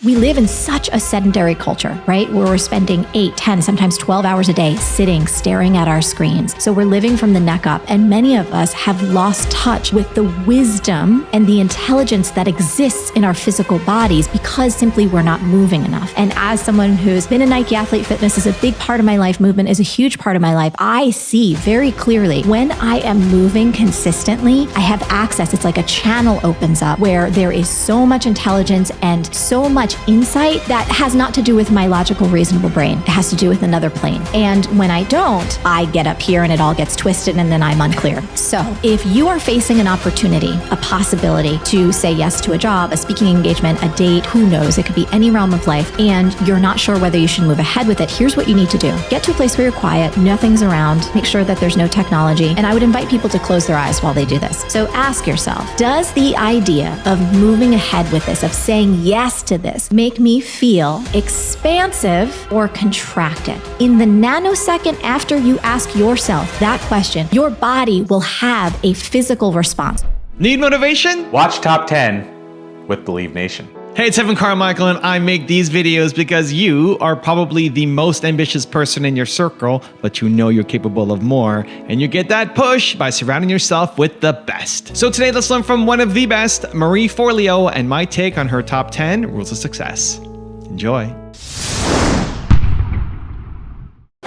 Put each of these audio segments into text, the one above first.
We live in such a sedentary culture, right? Where we're spending 8, 10, sometimes 12 hours a day sitting, staring at our screens. So we're living from the neck up. And many of us have lost touch with the wisdom and the intelligence that exists in our physical bodies because simply we're not moving enough. And as someone who's been a Nike athlete, fitness is a big part of my life. Movement is a huge part of my life. I see very clearly when I am moving consistently, I have access. It's like a channel opens up where there is so much intelligence and so much insight that has not to do with my logical, reasonable brain. It has to do with another plane. And when I don't, I get up here and it all gets twisted and then I'm unclear. So if you are facing an opportunity, a possibility to say yes to a job, a speaking engagement, a date, who knows, it could be any realm of life, and you're not sure whether you should move ahead with it, here's what you need to do. Get to a place where you're quiet, nothing's around, make sure that there's no technology, and I would invite people to close their eyes while they do this. So ask yourself, does the idea of moving ahead with this, of saying yes to this, make me feel expansive or contracted? In the nanosecond after you ask yourself that question, your body will have a physical response. Need motivation? Watch Top 10 with Believe Nation. Hey, it's Carmichael, and I make these videos because you are probably the most ambitious person in your circle, but you know you're capable of more, and you get that push by surrounding yourself with the best. So today, let's learn from one of the best, Marie Forleo, and my take on her top 10 rules of success. Enjoy.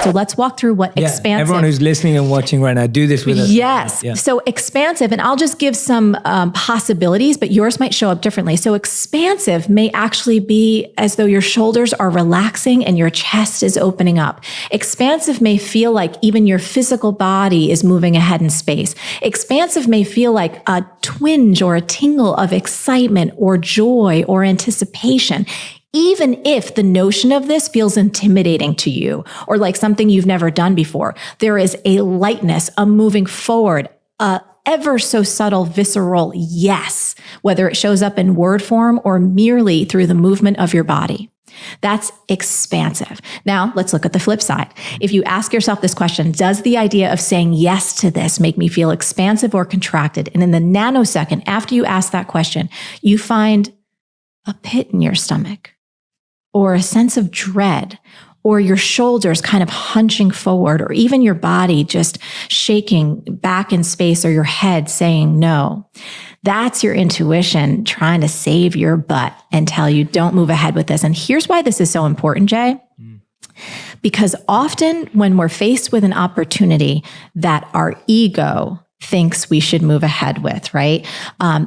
So let's walk through what expansive. Everyone who's listening and watching right now, do this with us. Yes. Yeah. So expansive, and I'll just give some possibilities, but yours might show up differently. So expansive may actually be as though your shoulders are relaxing and your chest is opening up. Expansive may feel like even your physical body is moving ahead in space. Expansive may feel like a twinge or a tingle of excitement or joy or anticipation. Even if the notion of this feels intimidating to you or like something you've never done before, there is a lightness, a moving forward, a ever so subtle, visceral yes, whether it shows up in word form or merely through the movement of your body. That's expansive. Now, let's look at the flip side. If you ask yourself this question, does the idea of saying yes to this make me feel expansive or contracted? And in the nanosecond after you ask that question, you find a pit in your stomach, or a sense of dread, or your shoulders kind of hunching forward, or even your body just shaking back in space, or your head saying no. That's your intuition trying to save your butt and tell you, don't move ahead with this. And here's why this is so important, Jay. Because often when we're faced with an opportunity that our ego thinks we should move ahead with, right?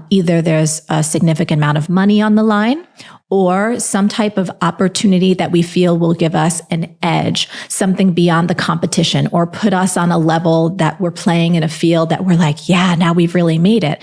Either there's a significant amount of money on the line, or some type of opportunity that we feel will give us an edge, something beyond the competition, or put us on a level that we're playing in a field that we're like, yeah, now we've really made it.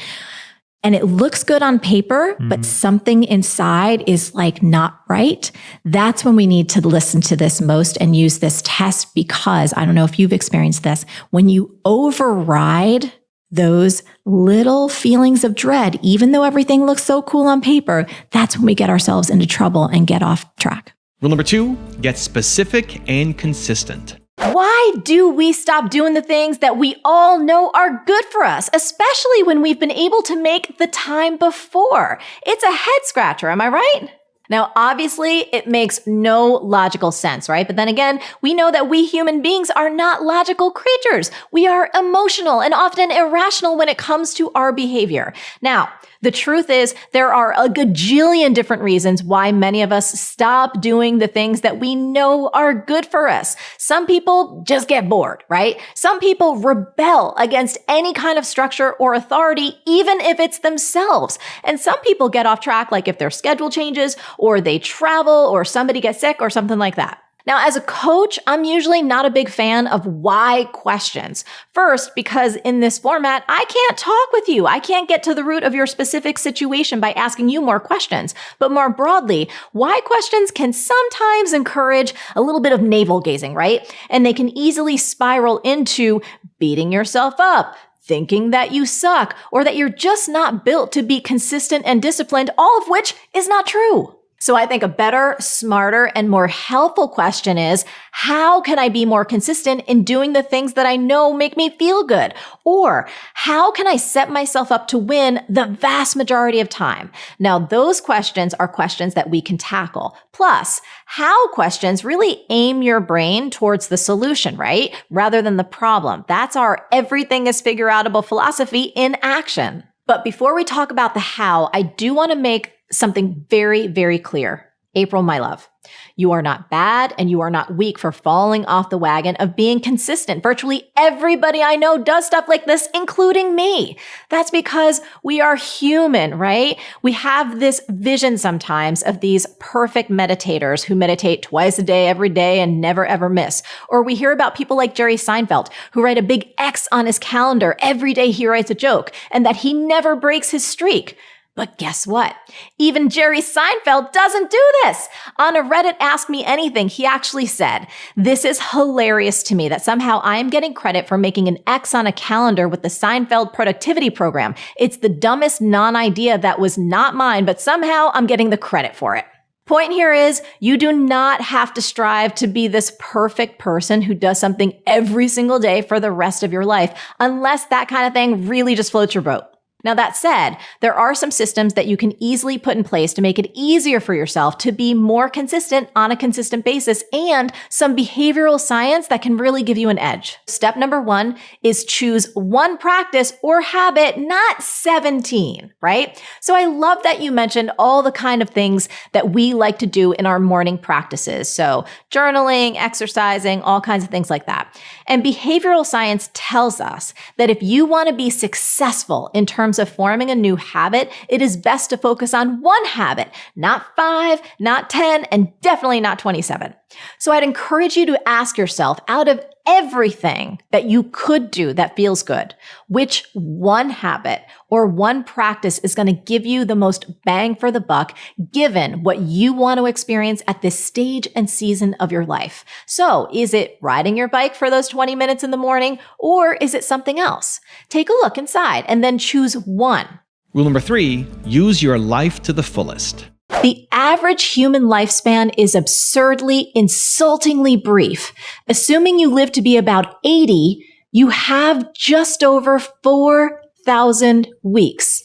And it looks good on paper, but something inside is like not right. That's when we need to listen to this most and use this test, because I don't know if you've experienced this. When you override those little feelings of dread, even though everything looks so cool on paper, that's when we get ourselves into trouble and get off track. Rule number 2, get specific and consistent. Why do we stop doing the things that we all know are good for us, especially when we've been able to make the time before? It's a head scratcher, am I right? Now, obviously, it makes no logical sense, right? But then again, we know that we human beings are not logical creatures. We are emotional and often irrational when it comes to our behavior. Now, the truth is there are a gajillion different reasons why many of us stop doing the things that we know are good for us. Some people just get bored, right? Some people rebel against any kind of structure or authority, even if it's themselves. And some people get off track, like if their schedule changes or they travel or somebody gets sick or something like that. Now, as a coach, I'm usually not a big fan of why questions. First, because in this format, I can't talk with you. I can't get to the root of your specific situation by asking you more questions. But more broadly, why questions can sometimes encourage a little bit of navel gazing, right? And they can easily spiral into beating yourself up, thinking that you suck, or that you're just not built to be consistent and disciplined, all of which is not true. So I think a better, smarter, and more helpful question is, how can I be more consistent in doing the things that I know make me feel good? Or how can I set myself up to win the vast majority of time? Now, those questions are questions that we can tackle. Plus, how questions really aim your brain towards the solution, right? Rather than the problem. That's our everything is figure outable philosophy in action. But before we talk about the how, I do want to make something very, very clear. April, my love, you are not bad and you are not weak for falling off the wagon of being consistent. Virtually everybody I know does stuff like this, including me. That's because we are human, right? We have this vision sometimes of these perfect meditators who meditate twice a day, every day, and never ever miss. Or we hear about people like Jerry Seinfeld who write a big X on his calendar every day he writes a joke and that he never breaks his streak. But guess what? Even Jerry Seinfeld doesn't do this. On a Reddit Ask Me Anything, he actually said, "This is hilarious to me that somehow I am getting credit for making an X on a calendar with the Seinfeld productivity program. It's the dumbest non-idea that was not mine, but somehow I'm getting the credit for it." Point here is, you do not have to strive to be this perfect person who does something every single day for the rest of your life, unless that kind of thing really just floats your boat. Now, that said, there are some systems that you can easily put in place to make it easier for yourself to be more consistent on a consistent basis, and some behavioral science that can really give you an edge. Step number 1 is choose one practice or habit, not 17, right? So I love that you mentioned all the kind of things that we like to do in our morning practices. So journaling, exercising, all kinds of things like that. And behavioral science tells us that if you want to be successful in terms of forming a new habit, it is best to focus on one habit, not 5, not 10, and definitely not 27. So I'd encourage you to ask yourself, out of everything that you could do that feels good, which one habit or one practice is going to give you the most bang for the buck, given what you want to experience at this stage and season of your life? So is it riding your bike for those 20 minutes in the morning, or is it something else? Take a look inside and then choose one. Rule number 3, use your life to the fullest. The average human lifespan is absurdly, insultingly brief. Assuming you live to be about 80, you have just over 4,000 weeks.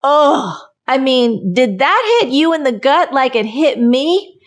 Oh, I mean, did that hit you in the gut like it hit me?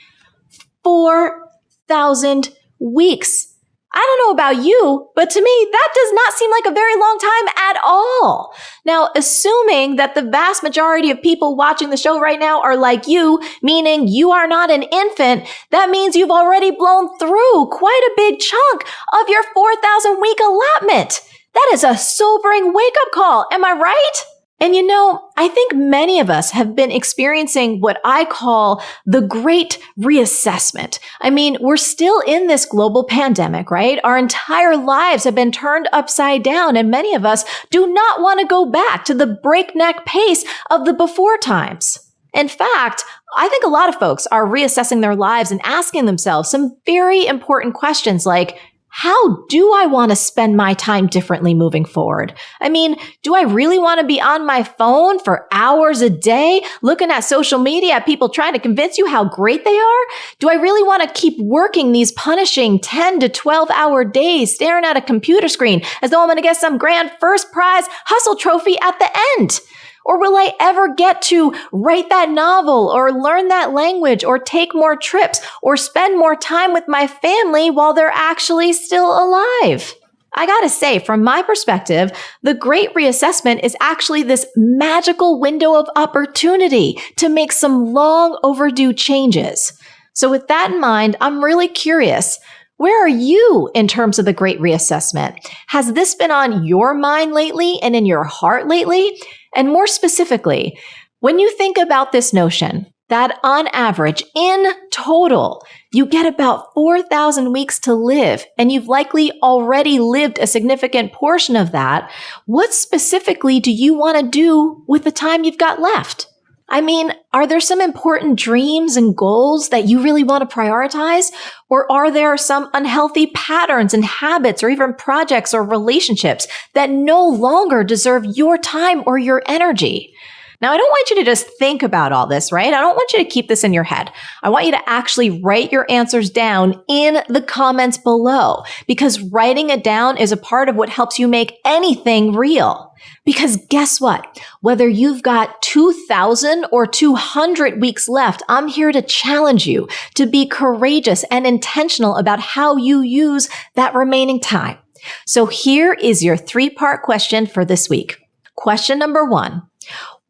4,000 weeks. I don't know about you, but to me, that does not seem like a very long time at all. Now, assuming that the vast majority of people watching the show right now are like you, meaning you are not an infant, that means you've already blown through quite a big chunk of your 4,000 week allotment. That is a sobering wake-up call. Am I right? And you know, I think many of us have been experiencing what I call the great reassessment. I mean, we're still in this global pandemic, right? Our entire lives have been turned upside down, and many of us do not want to go back to the breakneck pace of the before times. In fact, I think a lot of folks are reassessing their lives and asking themselves some very important questions like, how do I want to spend my time differently moving forward? I mean, do I really want to be on my phone for hours a day, looking at social media at people trying to convince you how great they are? Do I really want to keep working these punishing 10 to 12-hour days, staring at a computer screen as though I'm going to get some grand first prize hustle trophy at the end? Or will I ever get to write that novel or learn that language or take more trips or spend more time with my family while they're actually still alive? I gotta say, from my perspective, the Great Reassessment is actually this magical window of opportunity to make some long overdue changes. So with that in mind, I'm really curious. Where are you in terms of the Great Reassessment? Has this been on your mind lately and in your heart lately? And more specifically, when you think about this notion that on average, in total, you get about 4,000 weeks to live, and you've likely already lived a significant portion of that, what specifically do you want to do with the time you've got left? I mean, are there some important dreams and goals that you really want to prioritize? Or are there some unhealthy patterns and habits or even projects or relationships that no longer deserve your time or your energy? Now, I don't want you to just think about all this, right? I don't want you to keep this in your head. I want you to actually write your answers down in the comments below, because writing it down is a part of what helps you make anything real. Because guess what? Whether you've got 2,000 or 200 weeks left, I'm here to challenge you to be courageous and intentional about how you use that remaining time. So here is your 3-part question for this week. Question number 1.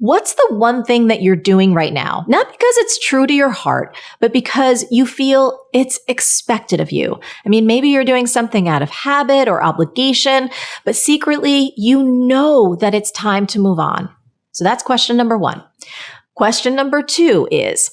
What's the one thing that you're doing right now? Not because it's true to your heart, but because you feel it's expected of you. I mean, maybe you're doing something out of habit or obligation, but secretly you know that it's time to move on. So that's question number 1. Question number 2 is,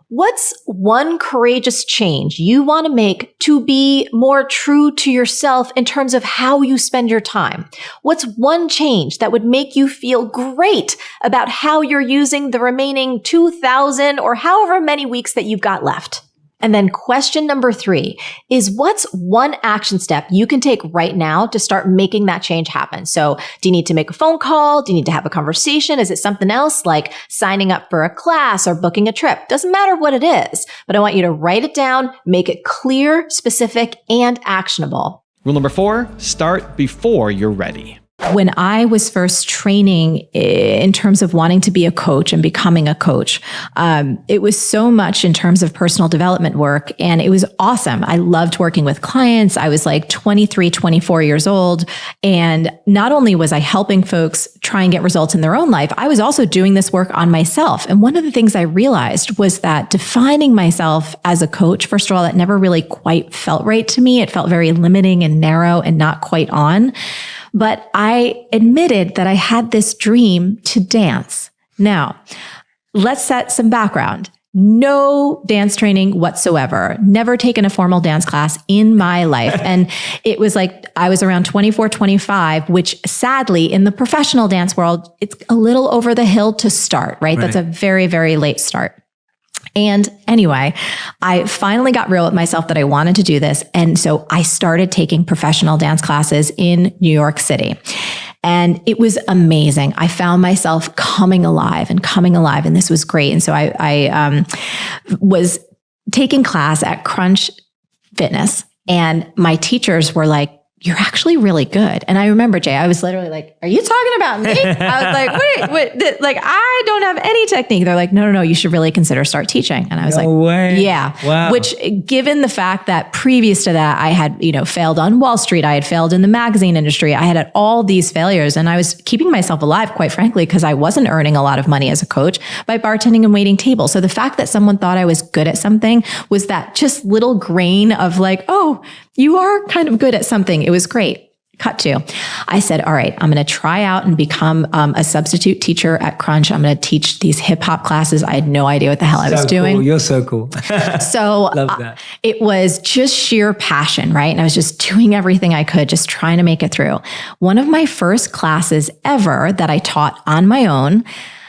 what's one courageous change you want to make to be more true to yourself in terms of how you spend your time? What's one change that would make you feel great about how you're using the remaining 2,000 or however many weeks that you've got left? And then question number 3 is, what's one action step you can take right now to start making that change happen? So do you need to make a phone call? Do you need to have a conversation? Is it something else like signing up for a class or booking a trip? Doesn't matter what it is, but I want you to write it down, make it clear, specific, and actionable. Rule number 4, start before you're ready. When I was first training in terms of wanting to be a coach and becoming a coach, it was so much in terms of personal development work, and it was awesome. I loved working with clients. I was like 23, 24 years old. And not only was I helping folks try and get results in their own life, I was also doing this work on myself. And one of the things I realized was that defining myself as a coach, first of all, that never really quite felt right to me. It felt very limiting and narrow and not quite on. But I admitted that I had this dream to dance. Now, let's set some background. No dance training whatsoever. Never taken a formal dance class in my life. And it was like, I was around 24, 25, which sadly in the professional dance world, it's a little over the hill to start, right? That's a very, very late start. And anyway, I finally got real with myself that I wanted to do this. And so I started taking professional dance classes in New York City. And it was amazing. I found myself coming alive. And this was great. And so I was taking class at Crunch Fitness, and my teachers were like, "You're actually really good." And I remember, Jay, I was literally like, "Are you talking about me?" I was like, wait, like, I don't have any technique. They're like, no, you should really consider start teaching. And I was yeah. Wow. Which, given the fact that previous to that, I had, failed on Wall Street, I had failed in the magazine industry, I had all these failures, and I was keeping myself alive, quite frankly, because I wasn't earning a lot of money as a coach by bartending and waiting tables. So the fact that someone thought I was good at something was that just little grain of like, oh, you are kind of good at something. It was great. Cut to, I said, all right, I'm going to try out and become a substitute teacher at Crunch. I'm going to teach these hip hop classes. I had no idea what the hell I was doing. Cool. You're so cool. So love that. It was just sheer passion, right? And I was just doing everything I could, just trying to make it through. One of my first classes ever that I taught on my own,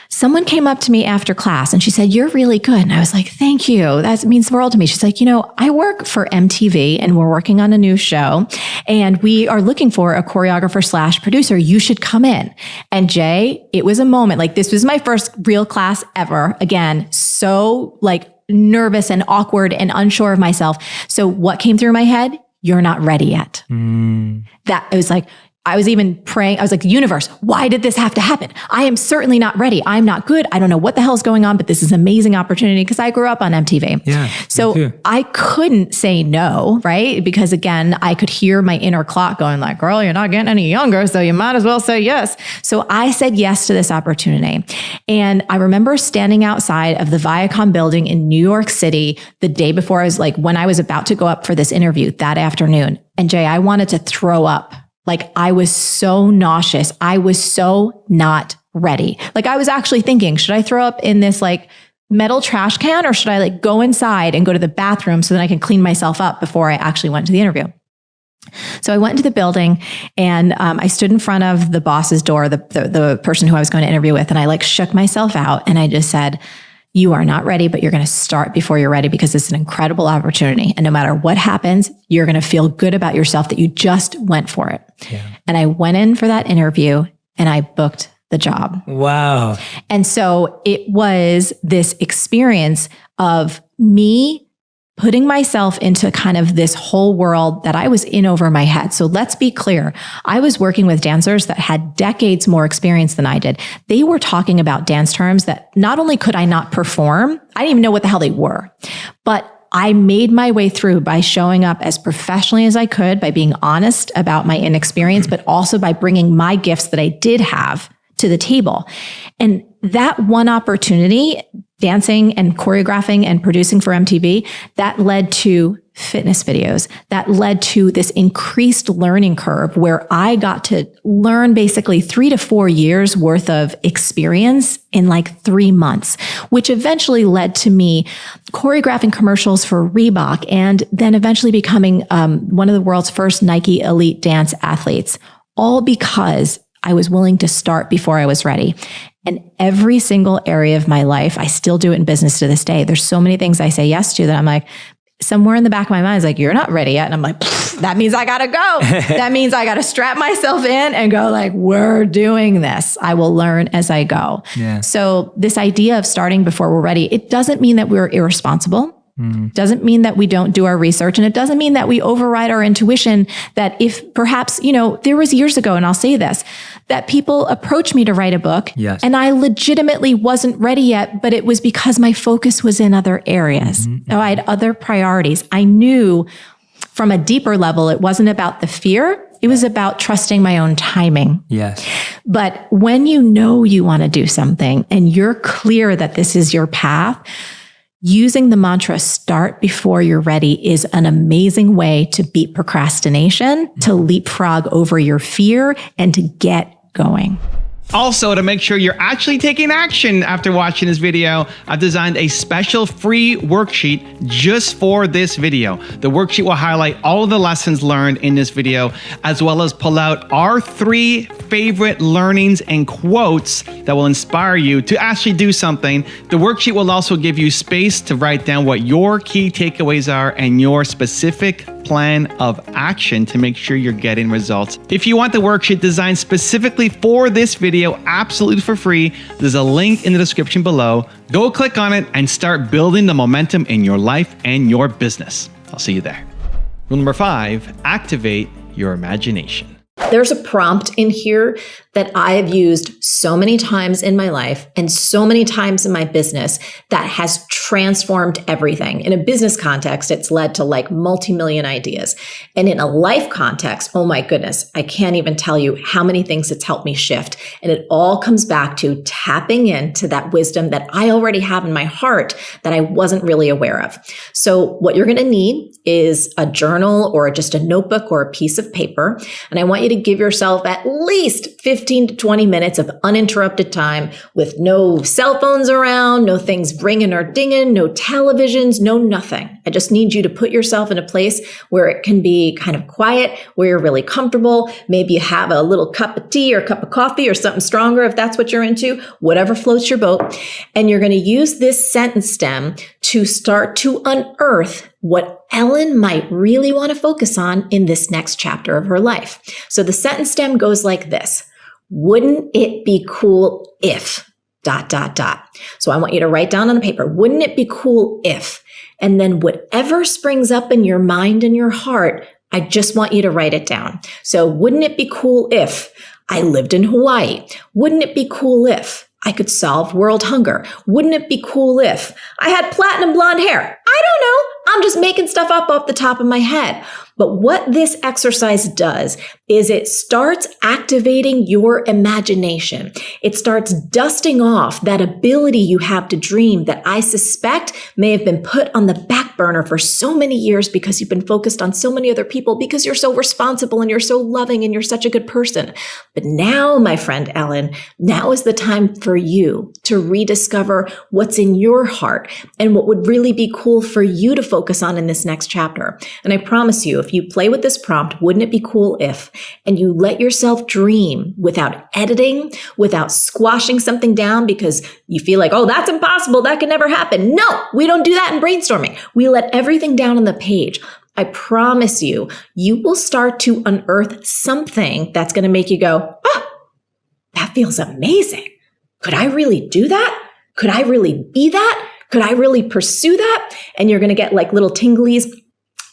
someone came up to me after class and she said, "You're really good." And I was like, "Thank you. That means the world to me." She's like, "I work for MTV and we're working on a new show and we are looking for a choreographer / producer. You should come in." And Jay, it was a moment, like this was my first real class ever. Again, so like nervous and awkward and unsure of myself. So what came through my head? You're not ready yet. That it was like, I was even praying. I was like, "Universe, why did this have to happen? I am certainly not ready. I'm not good. I don't know what the hell is going on, but this is an amazing opportunity," because I grew up on MTV. Yeah. So I couldn't say no, right? Because again, I could hear my inner clock going like, "Girl, you're not getting any younger, so you might as well say yes." So I said yes to this opportunity. And I remember standing outside of the Viacom building in New York City the day before, I was like, when I was about to go up for this interview that afternoon. And Jay, I wanted to throw up. Like I was so nauseous. I was so not ready. Like I was actually thinking, should I throw up in this like metal trash can, or should I like go inside and go to the bathroom so that I can clean myself up before I actually went to the interview? So I went into the building and I stood in front of the boss's door, the person who I was going to interview with. And I like shook myself out and I just said, "You are not ready, but you're going to start before you're ready because it's an incredible opportunity. And no matter what happens, you're going to feel good about yourself that you just went for it." Yeah. And I went in for that interview and I booked the the job. Wow. And so it was this experience of me putting myself into kind of this whole world that I was in over my head. So let's be clear. I was working with dancers that had decades more experience than I did. They were talking about dance terms that not only could I not perform, I didn't even know what the hell they were, but I made my way through by showing up as professionally as I could, by being honest about my inexperience, but also by bringing my gifts that I did have to the table. And that one opportunity, dancing and choreographing and producing for MTV, that led to fitness videos. That led to this increased learning curve where I got to learn basically 3 to 4 years worth of experience in like 3 months, which eventually led to me choreographing commercials for Reebok and then eventually becoming one of the world's first Nike elite dance athletes, all because I was willing to start before I was ready. And every single area of my life, I still do it in business to this day. There's so many things I say yes to that I'm like, somewhere in the back of my mind is like, you're not ready yet. And I'm like, that means I got to go. That means I got to strap myself in and go like, we're doing this. I will learn as I go. Yeah. So this idea of starting before we're ready, it doesn't mean that we're irresponsible. Doesn't mean that we don't do our research. And it doesn't mean that we override our intuition, that if perhaps, there was years ago, and I'll say this, that people approached me to write a book. Yes. And I legitimately wasn't ready yet, but it was because my focus was in other areas. So I had other priorities. I knew from a deeper level, it wasn't about the fear. It was about trusting my own timing. Yes. But when you know you want to do something and you're clear that this is your path, using the mantra, start before you're ready, is an amazing way to beat procrastination, to leapfrog over your fear, and to get going. Also, to make sure you're actually taking action after watching this video, I've designed a special free worksheet just for this video. The worksheet will highlight all of the lessons learned in this video, as well as pull out our 3 favorite learnings and quotes that will inspire you to actually do something. The worksheet will also give you space to write down what your key takeaways are and your specific plan of action to make sure you're getting results. If you want the worksheet designed specifically for this video, absolutely for free, there's a link in the description below. Go click on it and start building the momentum in your life and your business. I'll see you there. Rule number 5, activate your imagination. There's a prompt in here that I have used so many times in my life and so many times in my business that has transformed everything. In a business context, it's led to like multi-million ideas. And in a life context, oh my goodness, I can't even tell you how many things it's helped me shift. And it all comes back to tapping into that wisdom that I already have in my heart that I wasn't really aware of. So what you're going to need is a journal or just a notebook or a piece of paper. And I want you to give yourself at least 15 to 20 minutes of uninterrupted time with no cell phones around, no things ringing or dinging, no televisions, no nothing. I just need you to put yourself in a place where it can be kind of quiet, where you're really comfortable. Maybe you have a little cup of tea or cup of coffee or something stronger if that's what you're into, whatever floats your boat. And you're going to use this sentence stem to start to unearth what Ellen might really want to focus on in this next chapter of her life. So the sentence stem goes like this. Wouldn't it be cool if ... So I want you to write down on the paper, wouldn't it be cool if? And then whatever springs up in your mind and your heart, I just want you to write it down. So wouldn't it be cool if I lived in Hawaii? Wouldn't it be cool if I could solve world hunger? Wouldn't it be cool if I had platinum blonde hair? I don't know. I'm just making stuff up off the top of my head. But what this exercise does is it starts activating your imagination. It starts dusting off that ability you have to dream that I suspect may have been put on the back burner for so many years because you've been focused on so many other people, because you're so responsible and you're so loving and you're such a good person. But now, my friend Ellen, now is the time for you to rediscover what's in your heart and what would really be cool for you to focus on in this next chapter. And I promise you, if you play with this prompt, wouldn't it be cool if, and you let yourself dream without editing, without squashing something down because you feel like, oh, that's impossible, that can never happen. No, we don't do that in brainstorming. We let everything down on the page. I promise you, you will start to unearth something that's going to make you go, oh, that feels amazing. Could I really do that? Could I really be that? Could I really pursue that? And you're going to get like little tinglies.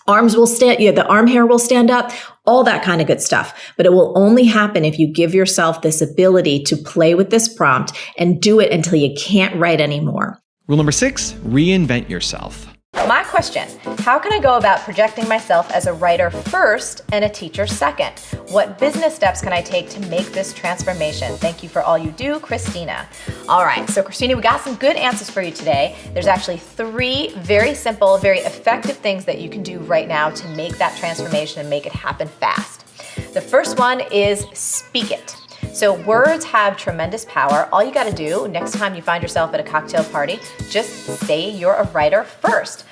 Arms will stand, the arm hair will stand up, all that kind of good stuff. But it will only happen if you give yourself this ability to play with this prompt and do it until you can't write anymore. Rule number 6, reinvent yourself. My question, how can I go about projecting myself as a writer first and a teacher second? What business steps can I take to make this transformation? Thank you for all you do, Christina. All right, so Christina, we got some good answers for you today. There's actually 3 very simple, very effective things that you can do right now to make that transformation and make it happen fast. The first one is speak it. So words have tremendous power. All you got to do next time you find yourself at a cocktail party, just say you're a writer first.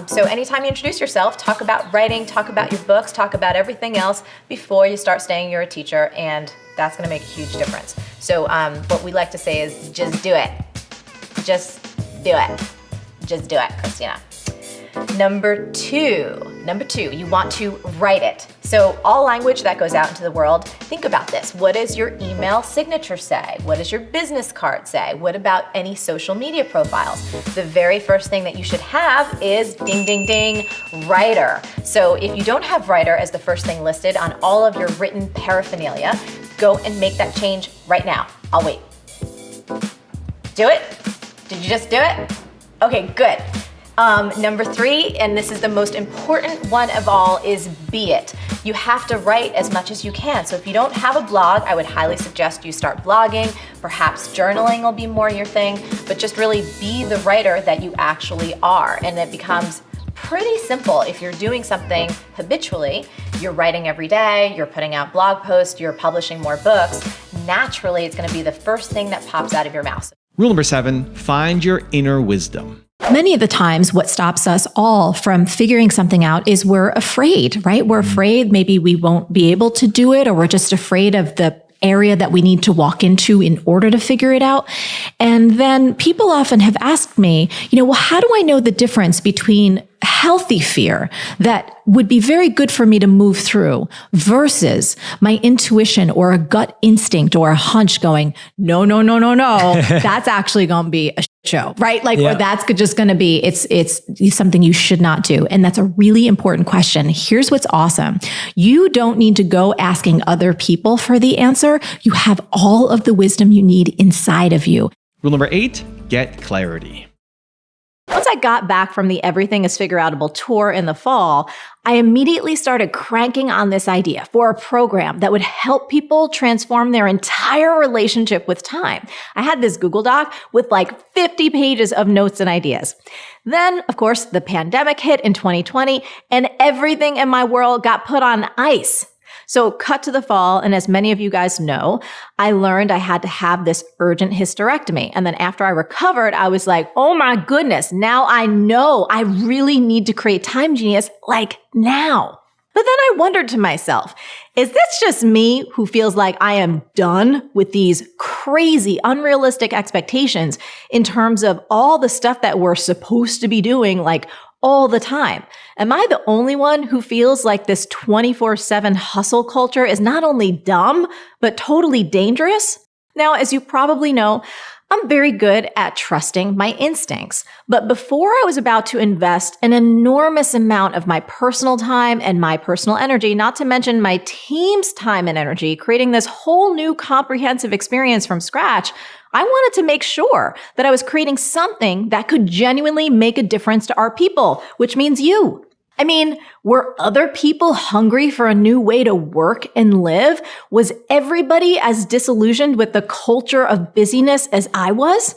So anytime you introduce yourself, talk about writing, talk about your books, talk about everything else before you start saying you're a teacher, and that's going to make a huge difference. So what we like to say is just do it. Just do it. Just do it, Christina. Number two, you want to write it. So all language that goes out into the world, think about this. What does your email signature say? What does your business card say? What about any social media profiles? The very first thing that you should have is ding, ding, ding, writer. So if you don't have writer as the first thing listed on all of your written paraphernalia, go and make that change right now. I'll wait. Do it? Did you just do it? Okay, good. Number 3, and this is the most important one of all, is be it. You have to write as much as you can. So if you don't have a blog, I would highly suggest you start blogging. Perhaps journaling will be more your thing, but just really be the writer that you actually are. And it becomes pretty simple. If you're doing something habitually, you're writing every day, you're putting out blog posts, you're publishing more books, naturally it's going to be the first thing that pops out of your mouth. Rule number 7, find your inner wisdom. Many of the times, what stops us all from figuring something out is we're afraid, right? We're afraid maybe we won't be able to do it, or we're just afraid of the area that we need to walk into in order to figure it out. And then people often have asked me, well, how do I know the difference between healthy fear that would be very good for me to move through versus my intuition or a gut instinct or a hunch going, no, that's actually going to be a show, right? Or that's just going to be, it's something you should not do. And that's a really important question. Here's what's awesome. You don't need to go asking other people for the answer. You have all of the wisdom you need inside of you. Rule number 8, get clarity. Once I got back from the Everything is Figure Outable tour in the fall, I immediately started cranking on this idea for a program that would help people transform their entire relationship with time. I had this Google Doc with like 50 pages of notes and ideas. Then, of course, the pandemic hit in 2020 and everything in my world got put on ice. So cut to the fall, and as many of you guys know, I learned I had to have this urgent hysterectomy. And then after I recovered, I was like, oh my goodness, now I know I really need to create Time Genius like now. But then I wondered to myself, is this just me who feels like I am done with these crazy, unrealistic expectations in terms of all the stuff that we're supposed to be doing, like all the time? Am I the only one who feels like this 24/7 hustle culture is not only dumb, but totally dangerous? Now, as you probably know, I'm very good at trusting my instincts. But before I was about to invest an enormous amount of my personal time and my personal energy, not to mention my team's time and energy, creating this whole new comprehensive experience from scratch, I wanted to make sure that I was creating something that could genuinely make a difference to our people, which means you. I mean, were other people hungry for a new way to work and live? Was everybody as disillusioned with the culture of busyness as I was?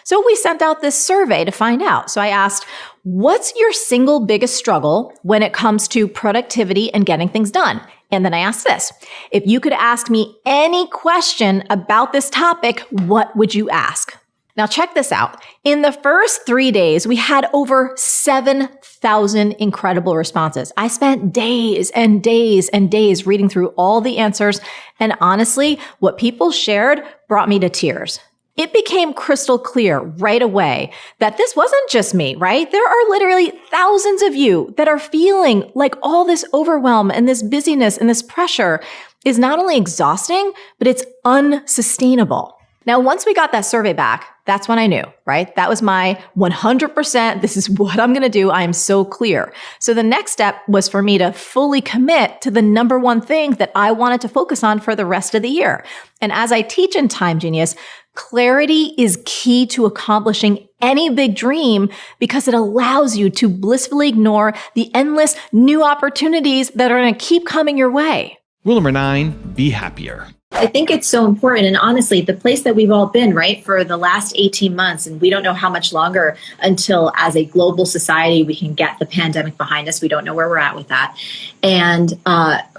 So we sent out this survey to find out. So I asked, what's your single biggest struggle when it comes to productivity and getting things done? And then I asked this, if you could ask me any question about this topic, what would you ask? Now check this out. In the first 3 days, we had over 7,000 incredible responses. I spent days and days and days reading through all the answers. And honestly, what people shared brought me to tears. it became crystal clear right away that this wasn't just me, right? There are literally thousands of you that are feeling like all this overwhelm and this busyness and this pressure is not only exhausting, but it's unsustainable. Now, once we got that survey back, that's when I knew, right? That was my 100%. This is what I'm going to do. I am so clear. So the next step was for me to fully commit to the number one thing that I wanted to focus on for the rest of the year. And as I teach in Time Genius, clarity is key to accomplishing any big dream because it allows you to blissfully ignore the endless new opportunities that are going to keep coming your way. Rule number 9, be happier. I think it's so important. And honestly, the place that we've all been, right, for the last 18 months, and we don't know how much longer until as a global society, we can get the pandemic behind us. We don't know where we're at with that. And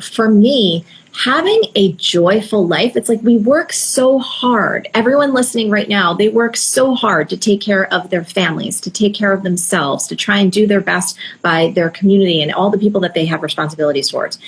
for me, having a joyful life, it's like we work so hard. Everyone listening right now, they work so hard to take care of their families, to take care of themselves, to try and do their best by their community and all the people that they have responsibilities towards.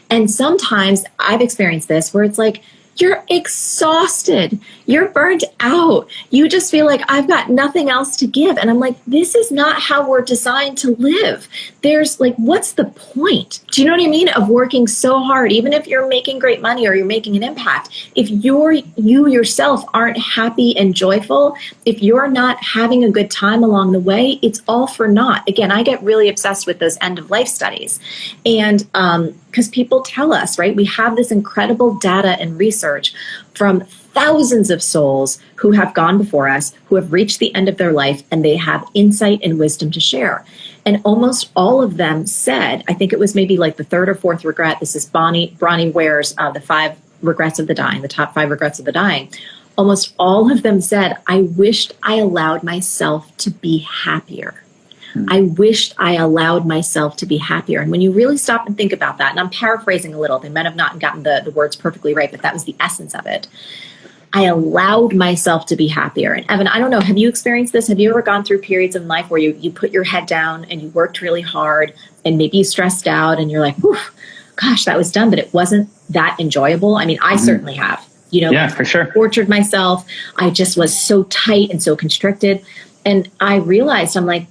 And sometimes I've experienced this where it's like, you're exhausted. You're burnt out. You just feel like I've got nothing else to give. And I'm like, this is not how we're designed to live. There's like, what's the point? Do you know what I mean? Of working so hard, even if you're making great money or you're making an impact. If you yourself aren't happy and joyful, if you're not having a good time along the way, it's all for naught. Again, I get really obsessed with those end of life studies. And because people tell us, right, we have this incredible data and research from thousands of souls who have gone before us, who have reached the end of their life, and they have insight and wisdom to share. And almost all of them said, I think it was maybe like the third or fourth regret, this is Bronnie Ware's The 5 Regrets of the Dying, the top 5 regrets of the dying. Almost all of them said, I wished I allowed myself to be happier. I wished I allowed myself to be happier. And when you really stop and think about that, and I'm paraphrasing a little, they might have not gotten the words perfectly right, but that was the essence of it. I allowed myself to be happier. And Evan, I don't know, have you experienced this? Have you ever gone through periods in life where you put your head down and you worked really hard and maybe you stressed out and you're like, whew, gosh, that was done, but it wasn't that enjoyable? I mean, I certainly have, Yeah, for sure. Tortured myself. I just was so tight and so constricted. And I realized, I'm like,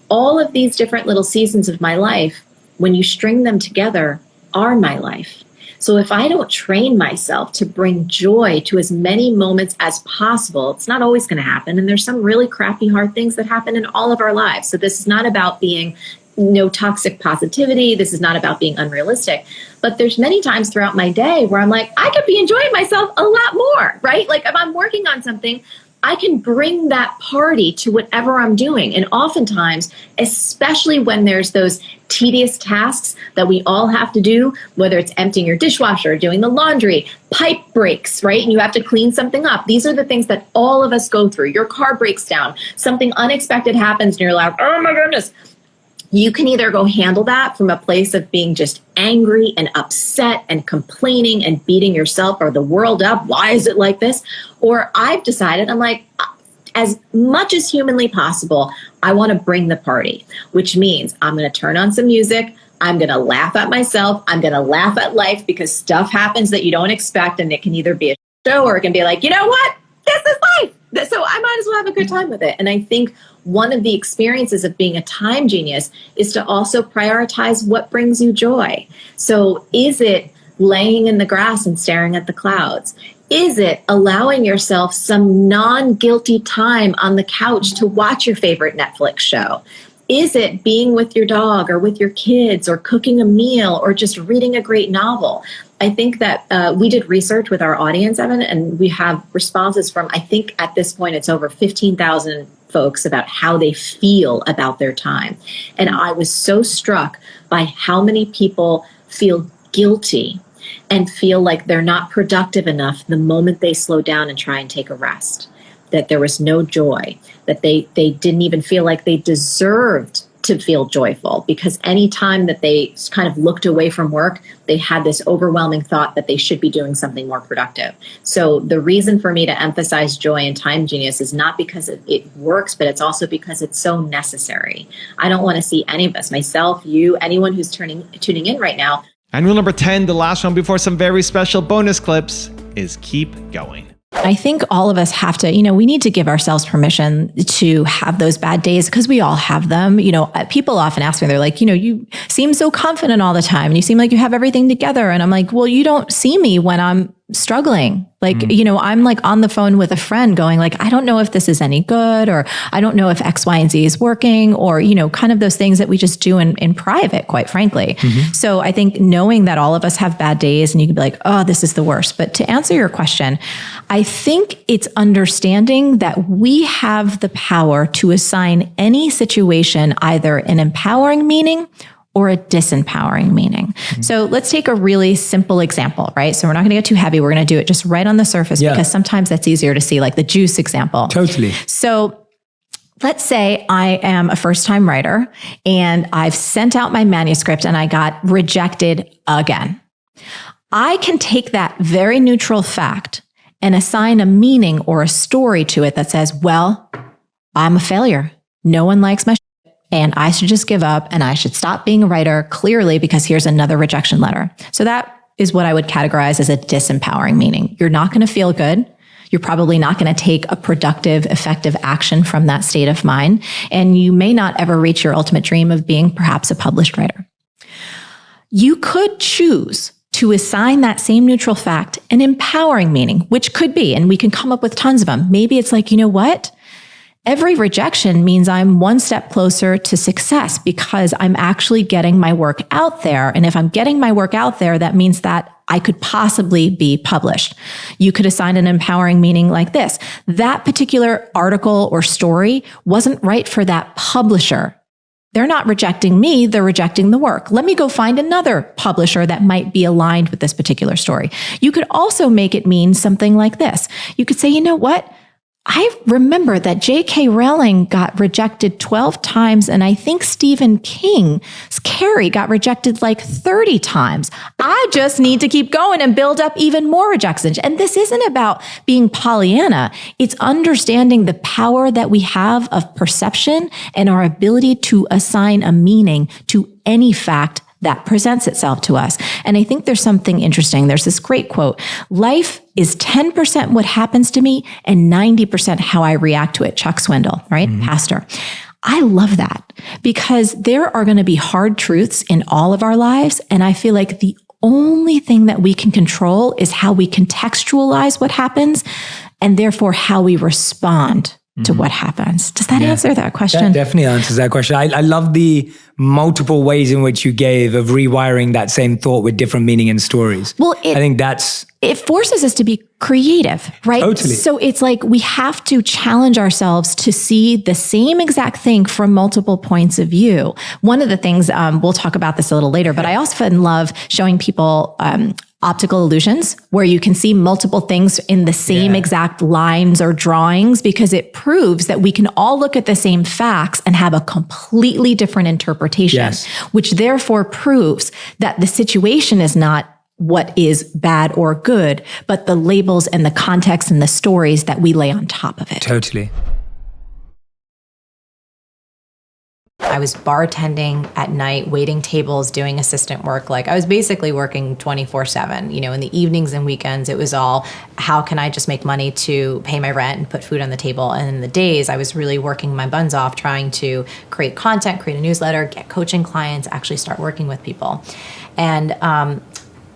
all of these different little seasons of my life, when you string them together, are my life. So if I don't train myself to bring joy to as many moments as possible, it's not always going to happen. And there's some really crappy, hard things that happen in all of our lives. So this is not about being no toxic positivity. This is not about being unrealistic. But there's many times throughout my day where I'm like, I could be enjoying myself a lot more, right? Like if I'm working on something, I can bring that party to whatever I'm doing. And oftentimes, especially when there's those tedious tasks that we all have to do, whether it's emptying your dishwasher, doing the laundry, pipe breaks, right? And you have to clean something up. These are the things that all of us go through. Your car breaks down, something unexpected happens, and you're like, oh my goodness. You can either go handle that from a place of being just angry and upset and complaining and beating yourself or the world up. Why is it like this? Or I've decided, I'm like, as much as humanly possible, I want to bring the party, which means I'm going to turn on some music. I'm going to laugh at myself. I'm going to laugh at life because stuff happens that you don't expect. And it can either be a show or it can be like, you know what? This is life. So I might as well have a good time with it. And I think one of the experiences of being a time genius is to also prioritize what brings you joy. So is it laying in the grass and staring at the clouds? Is it allowing yourself some non-guilty time on the couch to watch your favorite Netflix show? Is it being with your dog or with your kids or cooking a meal or just reading a great novel? I think that we did research with our audience, Evan, and we have responses from, I think at this point, it's over 15,000 folks about how they feel about their time. And I was so struck by how many people feel guilty and feel like they're not productive enough the moment they slow down and try and take a rest, that there was no joy, that they didn't even feel like they deserved to feel joyful, because any time that they kind of looked away from work, they had this overwhelming thought that they should be doing something more productive. So the reason for me to emphasize joy in Time Genius is not because it works, but it's also because it's so necessary. I don't want to see any of us, myself, you, anyone who's tuning in right now. And rule number 10, the last one before some very special bonus clips, is keep going. I think all of us have to, we need to give ourselves permission to have those bad days because we all have them. People often ask me, they're like, you seem so confident all the time and you seem like you have everything together. And I'm like, well, you don't see me when I'm struggling. Like, I'm like on the phone with a friend going like, I don't know if this is any good, or I don't know if X, Y, and Z is working, or, kind of those things that we just do in private, quite frankly. So I think knowing that all of us have bad days and you can be like, oh, this is the worst. But to answer your question, I think it's understanding that we have the power to assign any situation either an empowering meaning or a disempowering meaning. So let's take a really simple example, right? So we're not going to get too heavy. We're going to do it just right on the surface because sometimes that's easier to see, like the juice example. Totally. So let's say I am a first-time writer and I've sent out my manuscript and I got rejected again. I can take that very neutral fact and assign a meaning or a story to it that says, well, I'm a failure. No one likes my and I should just give up and I should stop being a writer clearly because here's another rejection letter. So that is what I would categorize as a disempowering meaning. You're not going to feel good. You're probably not going to take a productive, effective action from that state of mind. And you may not ever reach your ultimate dream of being perhaps a published writer. You could choose to assign that same neutral fact an empowering meaning, which could be, and we can come up with tons of them. Maybe it's like, you know what? Every rejection means I'm one step closer to success because I'm actually getting my work out there. And if I'm getting my work out there, that means that I could possibly be published. You could assign an empowering meaning like this. That particular article or story wasn't right for that publisher. They're not rejecting me, they're rejecting the work. Let me go find another publisher that might be aligned with this particular story. You could also make it mean something like this. You could say, you know what? I remember that J.K. Rowling got rejected 12 times, and I think Stephen King's Carrie got rejected like 30 times. I just need to keep going and build up even more rejections. And this isn't about being Pollyanna. It's understanding the power that we have of perception and our ability to assign a meaning to any fact that presents itself to us. And I think there's something interesting. There's this great quote, life is 10% what happens to me and 90% how I react to it. Chuck Swindoll, right? Pastor. I love that because there are going to be hard truths in all of our lives. And I feel like the only thing that we can control is how we contextualize what happens and therefore how we respond to what happens. Does that answer that question? That definitely answers that question. I love the multiple ways in which you gave of rewiring that same thought with different meaning and stories. Well, I think it forces us to be creative, right? Totally. So it's like we have to challenge ourselves to see the same exact thing from multiple points of view. One of the things, we'll talk about this a little later, but I often love showing people optical illusions where you can see multiple things in the same exact lines or drawings because it proves that we can all look at the same facts and have a completely different interpretation, which therefore proves that the situation is not what is bad or good, but the labels and the context and the stories that we lay on top of it. Totally. I was bartending at night, waiting tables, doing assistant work. Like I was basically working 24/7, in the evenings and weekends. It was all, how can I just make money to pay my rent and put food on the table? And in the days, I was really working my buns off, trying to create content, create a newsletter, get coaching clients, actually start working with people. And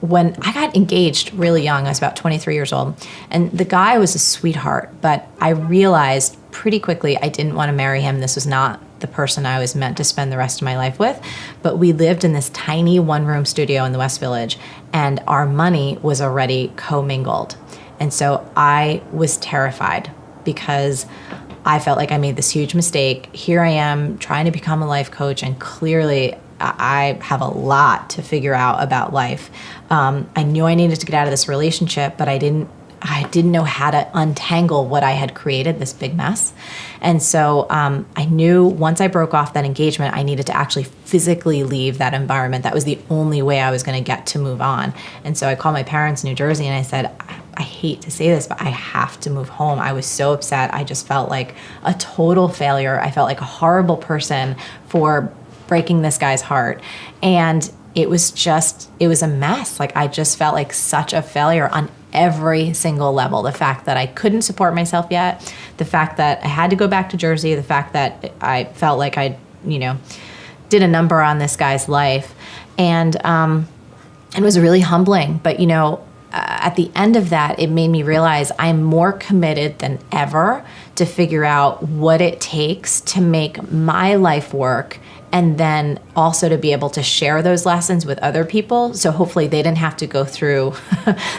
when I got engaged really young, I was about 23 years old, and the guy was a sweetheart, but I realized pretty quickly I didn't want to marry him. This was not the person I was meant to spend the rest of my life with. But we lived in this tiny one-room studio in the West Village, and our money was already commingled. And so I was terrified because I felt like I made this huge mistake. Here I am trying to become a life coach, and clearly I have a lot to figure out about life. I knew I needed to get out of this relationship, but I didn't know how to untangle what I had created, this big mess. And so I knew once I broke off that engagement, I needed to actually physically leave that environment. That was the only way I was going to get to move on. And so I called my parents in New Jersey and I said, I hate to say this, but I have to move home. I was so upset. I just felt like a total failure. I felt like a horrible person for breaking this guy's heart. And it was a mess. Like I just felt like such a failure on every single level. The fact that I couldn't support myself yet, the fact that I had to go back to Jersey, the fact that I felt like I, did a number on this guy's life. And it was really humbling. But, at the end of that, it made me realize I'm more committed than ever to figure out what it takes to make my life work, and then also to be able to share those lessons with other people. So hopefully they didn't have to go through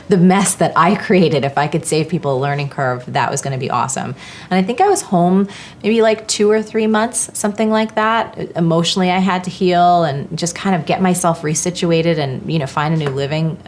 the mess that I created. If I could save people a learning curve, that was going to be awesome. And I think I was home maybe like 2 or 3 months, something like that. Emotionally, I had to heal and just kind of get myself resituated and, find a new living,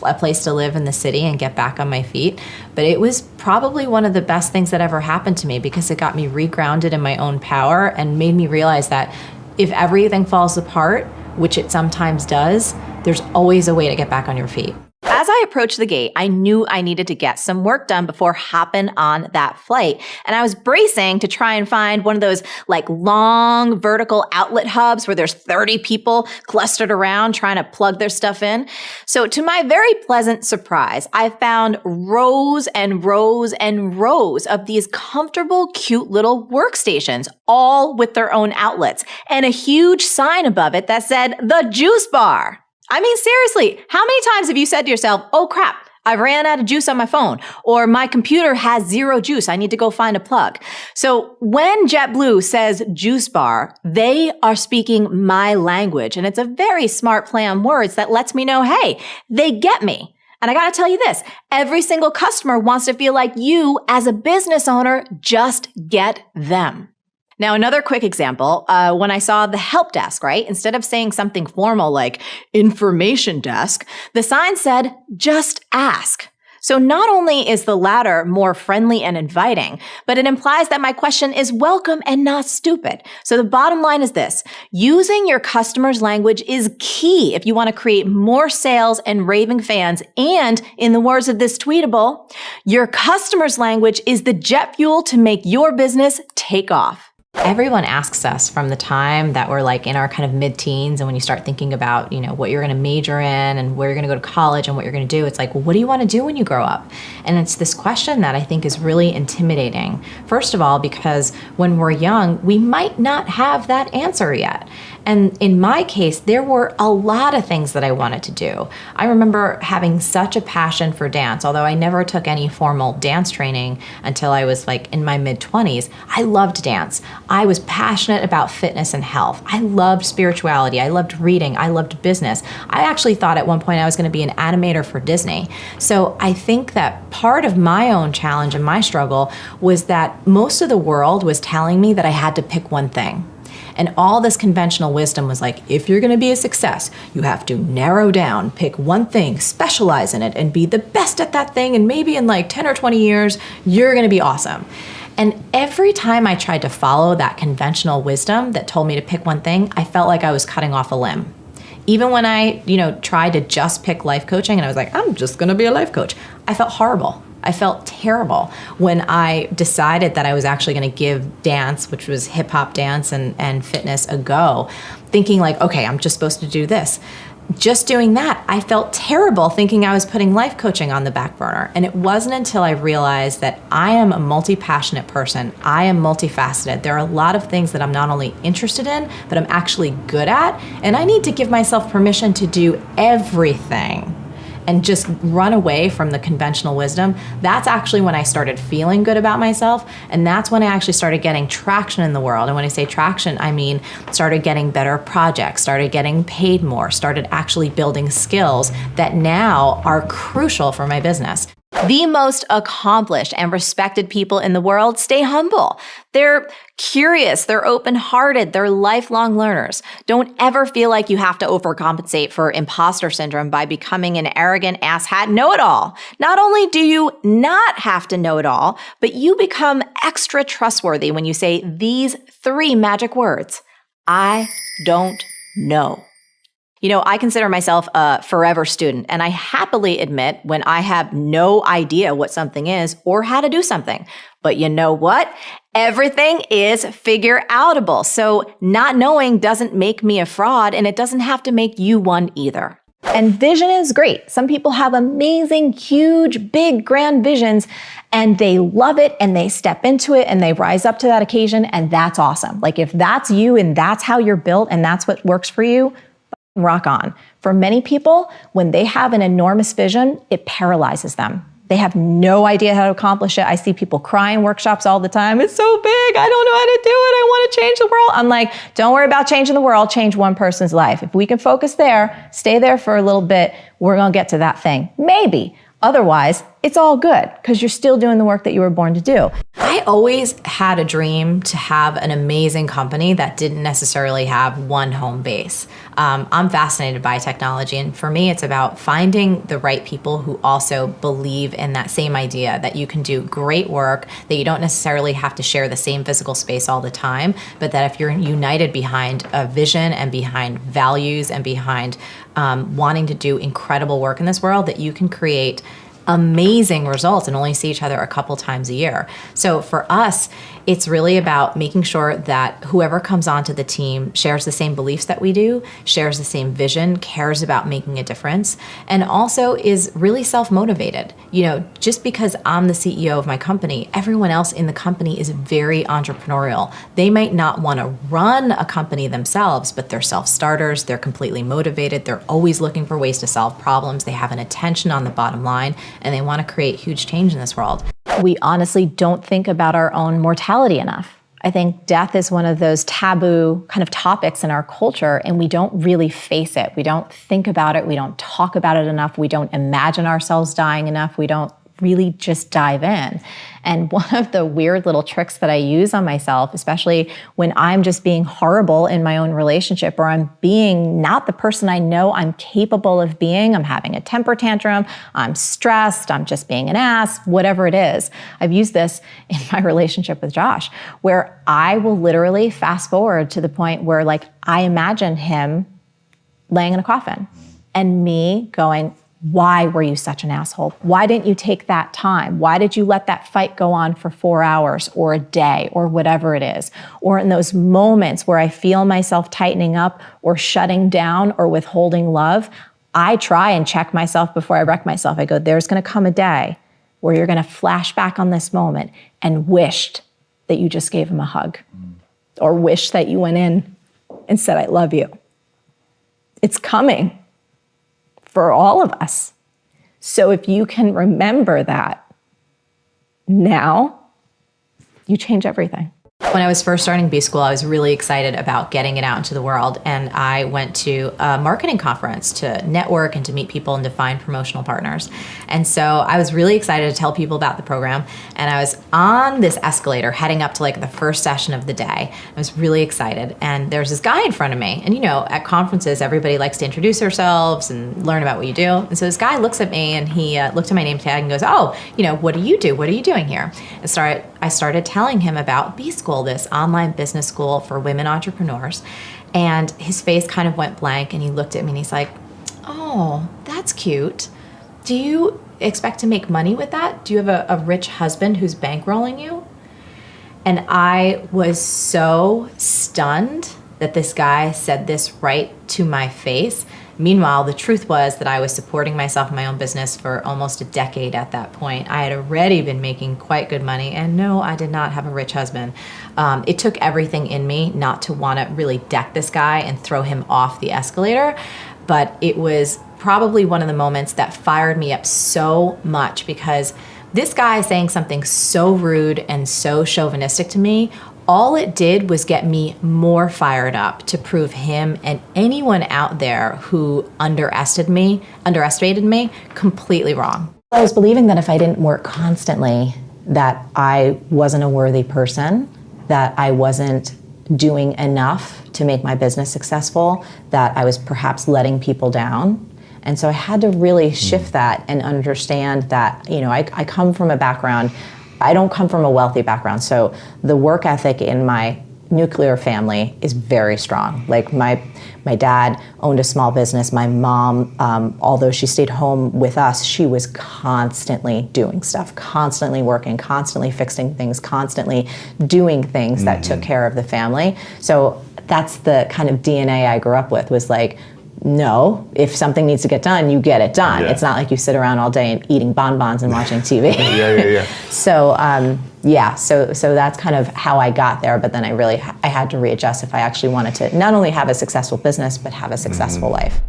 a place to live in the city and get back on my feet. But it was probably one of the best things that ever happened to me, because it got me regrounded in my own power and made me realize that if everything falls apart, which it sometimes does, there's always a way to get back on your feet. As I approached the gate, I knew I needed to get some work done before hopping on that flight. And I was bracing to try and find one of those like long vertical outlet hubs where there's 30 people clustered around trying to plug their stuff in. So to my very pleasant surprise, I found rows and rows and rows of these comfortable, cute little workstations, all with their own outlets, and a huge sign above it that said, "The Juice Bar." I mean, seriously, how many times have you said to yourself, "Oh crap, I ran out of juice on my phone," or "My computer has zero juice, I need to go find a plug"? So when JetBlue says juice bar, they are speaking my language. And it's a very smart play on words that lets me know, hey, they get me. And I got to tell you this, every single customer wants to feel like you as a business owner just get them. Now, another quick example, when I saw the help desk, right? Instead of saying something formal like information desk, the sign said, "Just ask." So not only is the latter more friendly and inviting, but it implies that my question is welcome and not stupid. So the bottom line is this: using your customer's language is key if you want to create more sales and raving fans. And in the words of this tweetable, your customer's language is the jet fuel to make your business take off. Everyone asks us from the time that we're like in our kind of mid-teens, and when you start thinking about, what you're going to major in and where you're going to go to college and what you're going to do, it's like, well, what do you want to do when you grow up? And it's this question that I think is really intimidating. First of all, because when we're young, we might not have that answer yet. And in my case, there were a lot of things that I wanted to do. I remember having such a passion for dance, although I never took any formal dance training until I was like in my mid-20s. I loved dance. I was passionate about fitness and health. I loved spirituality. I loved reading. I loved business. I actually thought at one point I was going to be an animator for Disney. So I think that part of my own challenge and my struggle was that most of the world was telling me that I had to pick one thing. And all this conventional wisdom was like, if you're going to be a success, you have to narrow down, pick one thing, specialize in it, and be the best at that thing. And maybe in like 10 or 20 years, you're going to be awesome. And every time I tried to follow that conventional wisdom that told me to pick one thing, I felt like I was cutting off a limb. Even when I, tried to just pick life coaching and I was like, I'm just going to be a life coach, I felt horrible. I felt terrible when I decided that I was actually going to give dance, which was hip hop dance and fitness, a go, thinking like, okay, I'm just supposed to do this. Just doing that, I felt terrible thinking I was putting life coaching on the back burner. And it wasn't until I realized that I am a multi-passionate person. I am multifaceted. There are a lot of things that I'm not only interested in, but I'm actually good at. And I need to give myself permission to do everything and just run away from the conventional wisdom. That's actually when I started feeling good about myself. And that's when I actually started getting traction in the world. And when I say traction, I mean started getting better projects, started getting paid more, started actually building skills that now are crucial for my business. The most accomplished and respected people in the world stay humble. They're curious, they're open-hearted, they're lifelong learners. Don't ever feel like you have to overcompensate for imposter syndrome by becoming an arrogant asshat know-it-all. Not only do you not have to know it all, but you become extra trustworthy when you say these 3 magic words: I don't know. You know, I consider myself a forever student, and I happily admit when I have no idea what something is or how to do something. But you know what? Everything is figure outable. So not knowing doesn't make me a fraud, and it doesn't have to make you one either. And vision is great. Some people have amazing, huge, big, grand visions, and they love it and they step into it and they rise up to that occasion, and that's awesome. Like if that's you and that's how you're built and that's what works for you, rock on. For many people, when they have an enormous vision, it paralyzes them. They have no idea how to accomplish it. I see people cry in workshops all the time. It's so big. I don't know how to do it. I want to change the world. I'm like, don't worry about changing the world. Change one person's life. If we can focus there, stay there for a little bit, we're going to get to that thing. Maybe. Otherwise, it's all good because you're still doing the work that you were born to do. I always had a dream to have an amazing company that didn't necessarily have one home base. I'm fascinated by technology, and for me, it's about finding the right people who also believe in that same idea that you can do great work, that you don't necessarily have to share the same physical space all the time, but that if you're united behind a vision and behind values and behind wanting to do incredible work in this world, that you can create amazing results and only see each other a couple times a year. So for us, it's really about making sure that whoever comes onto the team shares the same beliefs that we do, shares the same vision, cares about making a difference, and also is really self-motivated. You know, just because I'm the CEO of my company, everyone else in the company is very entrepreneurial. They might not want to run a company themselves, but they're self-starters, they're completely motivated, they're always looking for ways to solve problems, they have an attention on the bottom line, and they want to create huge change in this world. We honestly don't think about our own mortality enough. I think death is one of those taboo kind of topics in our culture, and we don't really face it. We don't think about it. We don't talk about it enough. We don't imagine ourselves dying enough. We don't really just dive in. And one of the weird little tricks that I use on myself, especially when I'm just being horrible in my own relationship, or I'm being not the person I know I'm capable of being, I'm having a temper tantrum, I'm stressed, I'm just being an ass, whatever it is. I've used this in my relationship with Josh, where I will literally fast forward to the point where like I imagine him laying in a coffin and me going, why were you such an asshole? Why didn't you take that time? Why did you let that fight go on for 4 hours or a day or whatever it is? Or in those moments where I feel myself tightening up or shutting down or withholding love, I try and check myself before I wreck myself. I go, there's going to come a day where you're going to flash back on this moment and wished that you just gave him a hug or wish that you went in and said, I love you. It's coming. For all of us. So if you can remember that now, you change everything. When I was first starting B School, I was really excited about getting it out into the world. And I went to a marketing conference to network and to meet people and to find promotional partners. And so I was really excited to tell people about the program. And I was on this escalator heading up to like the first session of the day. I was really excited. And there's this guy in front of me. And you know, at conferences, everybody likes to introduce themselves and learn about what you do. And so this guy looks at me and he looked at my name tag and goes, oh, you know, what do you do? What are you doing here? And I started telling him about B School, this online business school for women entrepreneurs. And his face kind of went blank and he looked at me and he's like, oh, that's cute. Do you expect to make money with that? Do you have a rich husband who's bankrolling you? And I was so stunned that this guy said this right to my face. Meanwhile, the truth was that I was supporting myself in my own business for almost a decade at that point. I had already been making quite good money, and no, I did not have a rich husband. It took everything in me not to want to really deck this guy and throw him off the escalator, but it was probably one of the moments that fired me up so much because this guy saying something so rude and so chauvinistic to me, all it did was get me more fired up to prove him and anyone out there who underestimated me completely wrong. I was believing that if I didn't work constantly, that I wasn't a worthy person, that I wasn't doing enough to make my business successful, that I was perhaps letting people down. And so I had to really shift that and understand that, you know, I come from a background, I don't come from a wealthy background. So the work ethic in my nuclear family is very strong. Like my dad owned a small business. My mom, although she stayed home with us, she was constantly doing stuff, constantly working, constantly fixing things, constantly doing things that took care of the family. So that's the kind of DNA I grew up with, was like, no, if something needs to get done, you get it done. Yeah. It's not like you sit around all day and eating bonbons and watching TV. Yeah. So so that's kind of how I got there. But then I had to readjust if I actually wanted to not only have a successful business, but have a successful life.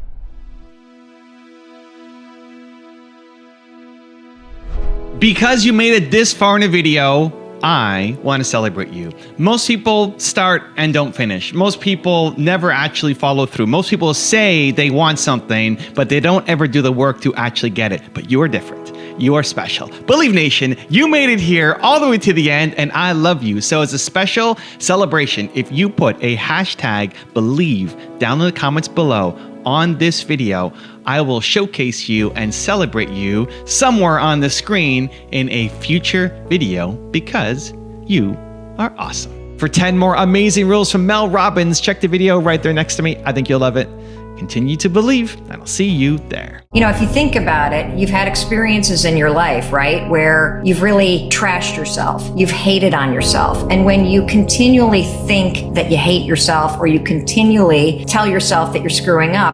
Because you made it this far in a video, I want to celebrate you. Most people start and don't finish. Most people never actually follow through. Most people say they want something, but they don't ever do the work to actually get it. But you are different. You are special. Believe Nation, you made it here all the way to the end, and I love you. So as a special celebration, if you put a hashtag believe down in the comments below on this video, I will showcase you and celebrate you somewhere on the screen in a future video, because you are awesome. For 10 more amazing rules from Mel Robbins, check the video right there next to me. I think you'll love it. Continue to believe, and I'll see you there. You know, if you think about it, you've had experiences in your life, right, where you've really trashed yourself. You've hated on yourself. And when you continually think that you hate yourself, or you continually tell yourself that you're screwing up,